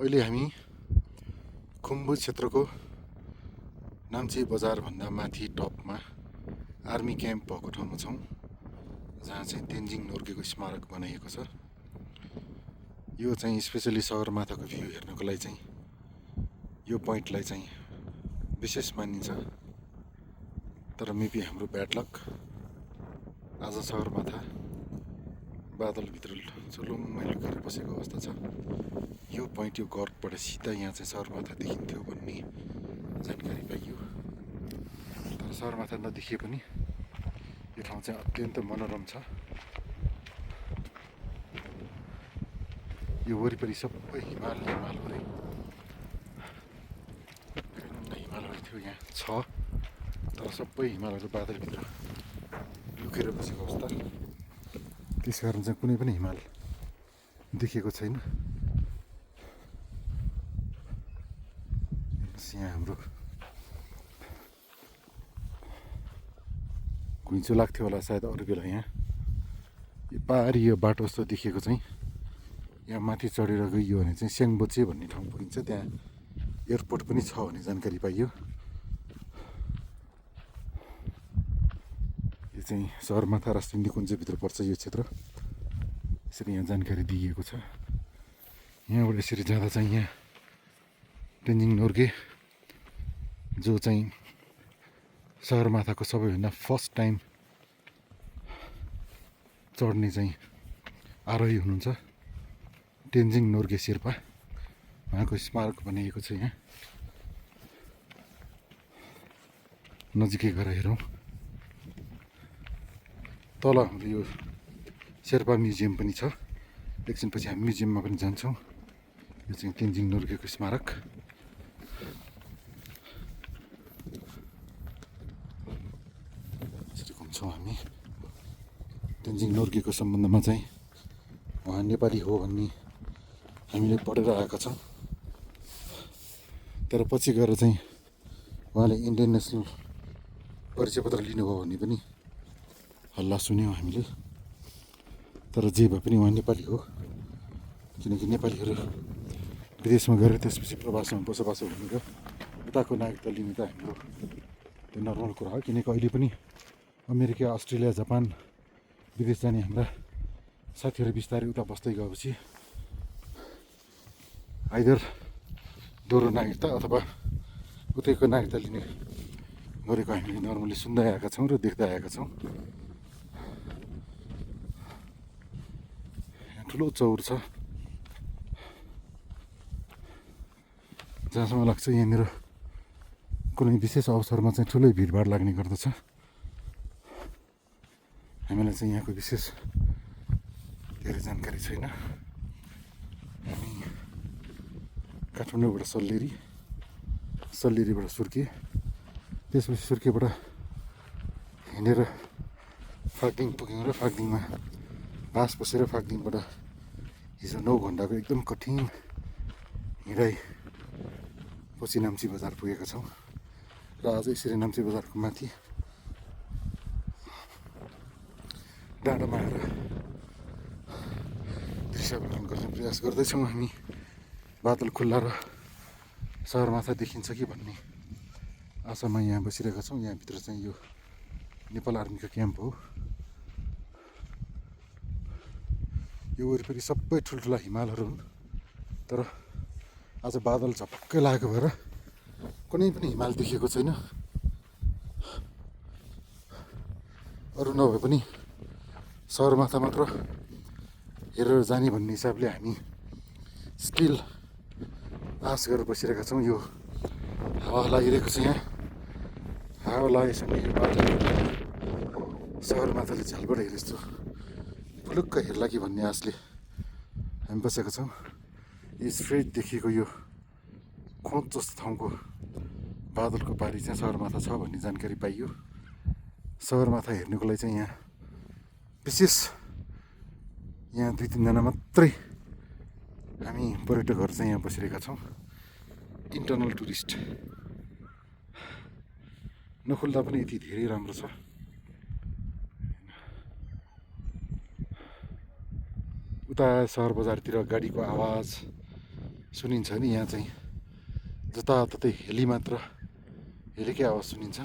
अहिले हामी खुम्बु क्षेत्रको नाम्ची बजारभन्दा माथि टपमा आर्मी क्याम्प भएको ठाउँमा छौँ, जहाँ चाहिँ तेन्जिङ नोर्गेको स्मारक बनाइएको छ। यो चाहिँ स्पेसली सगरमाथाको भ्यू हेर्नको लागि चाहिँ यो पोइन्टलाई चाहिँ विशेष मानिन्छ। तर मेबी हाम्रो ब्याड लक, आज सगरमाथा बादलभित्र चुलुम्मै लुकेर बसेको अवस्था छ। यो पोइन्ट, यो गर्कबाट सिधा यहाँ चाहिँ सगरमाथा देखिन्थ्यो भन्ने जानकारी पाइयो। तर सगरमाथा नदेखिए पनि यो ठाउँ चाहिँ अत्यन्त मनोरम छ। यो वरिपरि सबै हिमाल हो रे, हिमालहरू थियो यहाँ छ, तर सबै हिमालहरू बादलभित्र लुकेर बसेको अवस्था। त्यस कारण चाहिँ कुनै पनि हिमाल देखिएको छैन। यहाँ हाम्रो घुइँचो लाग्थ्यो होला सायद अरू बेला। यहाँ यो पारी यो बाटो जस्तो देखिएको चाहिँ यहाँ माथि चढेर गइयो भने चाहिँ स्याङबोचे भन्ने ठाउँ पुगिन्छ। त्यहाँ एयरपोर्ट पनि छ भन्ने जानकारी पाइयो। यो चाहिँ सगरमाथा राष्ट्रिय निकुञ्जभित्र पर्छ यो क्षेत्र, यसरी यहाँ जानकारी दिइएको छ। यहाँबाट यसरी जाँदा चाहिँ यहाँ तेन्जिङ नोर्गे, जो चाहिँ सगरमाथाको सबैभन्दा फर्स्ट टाइम चढ्ने चाहिँ आरोही हुनुहुन्छ, तेन्जिङ नोर्गे शेर्पा, उहाँको स्मारक बनाइएको छ। यहाँ नजिकै गएर हेरौँ। तल हाम्रो यो शेर्पा म्युजियम पनि छ। एकछिनपछि हामी म्युजियममा पनि जान्छौँ। यो चाहिँ तेन्जिङ नोर्गेको स्मारक। यसरी घुम्छौँ हामी। तेन्जिङ नोर्गेको सम्बन्धमा चाहिँ उहाँ नेपाली हो भन्ने हामीले पढेर आएका छौँ। तर पछि गएर चाहिँ उहाँले इन्डियन नेसनल परिचय पत्र लिनुभयो भन्ने पनि हल्ला सुन्यौँ हामीले। तर जे भए पनि उहाँ नेपाली हो, किनकि नेपालीहरू विदेशमा गएर त्यसपछि प्रवासमा बसोबासो हुने र उताको नागरिकता लिने त हाम्रो त्यो नर्मल कुरा हो। किनकि अहिले पनि अमेरिका, अस्ट्रेलिया, जापान विदेश जाने हाम्रा साथीहरू बिस्तारै उता बस्दै गएपछि आइदर दोहोरो नागरिकता अथवा उतैको नागरिकता लिने गरेको हामीले नर्मली सुन्दै आएका छौँ र देख्दै आएका छौँ। यहाँ ठुलो चौर छ, जहाँसम्म लाग्छ यहाँनिर कुनै विशेष अवसरमा चाहिँ ठुलै भिडभाड लाग्ने गर्दछ। हामीलाई चाहिँ यहाँको विशेष धेरै जानकारी छैन। हामी काठमाडौँबाट सल्लेरीबाट सुर्के, त्यसपछि सुर्केबाट हिँडेर फाक्दिङ पुग्यौँ र फाक्दिङमा बास बसेर फाक्दिङबाट हिजो 9 घन्टाको एकदम कठिन हिँडाइ पछि नाम्ची बजार पुगेका छौँ। र आज यसरी नाम्ची बजारको माथि डाँडामा आएर दृश्यावलोकन गर्ने प्रयास गर्दैछौँ हामी। बादल खुल्ला र सगरमाथा देखिन्छ कि भन्ने आशामा यहाँ बसिरहेका छौँ। यहाँभित्र चाहिँ यो नेपाल आर्मीको क्याम्प हो। यो वरिपरि सबै ठुल्ठुला हिमालहरू हुन्, तर आज बादल झपक्कै लागेको भएर कुनै पनि हिमाल देखिएको छैन। अरू नभए पनि सगरमाथा मात्र हेरेर जाने भन्ने हिसाबले हामी स्टिल आश गरेर बसिरहेका छौँ। यो हावा लागिरहेको छ। यहाँ हावा लागेसँगै यो बाटो सगरमाथाले झ्यालबाट हेरे जस्तो फुलुक्क हेर्ला कि भन्ने आशले हामी बसेका छौँ। यो स्ट्रेट देखिएको यो खोज जस्तो ठाउँको बादलको पारी चाहिँ सगरमाथा छ भन्ने जानकारी पाइयो। सगरमाथा हेर्नुको लागि चाहिँ यहाँ विशेष यहाँ 2-3 जना मात्रै हामी पर्यटकहरू चाहिँ यहाँ बसिरहेका छौँ। इन्टरनल टुरिस्ट नखुल्दा पनि यति धेरै राम्रो छ। उता सहर बजारतिर गाडीको आवाज, सुनिन्छ नि यहाँ चाहिँ जताततै हेली मात्र हेलीकै आवाज सुनिन्छ।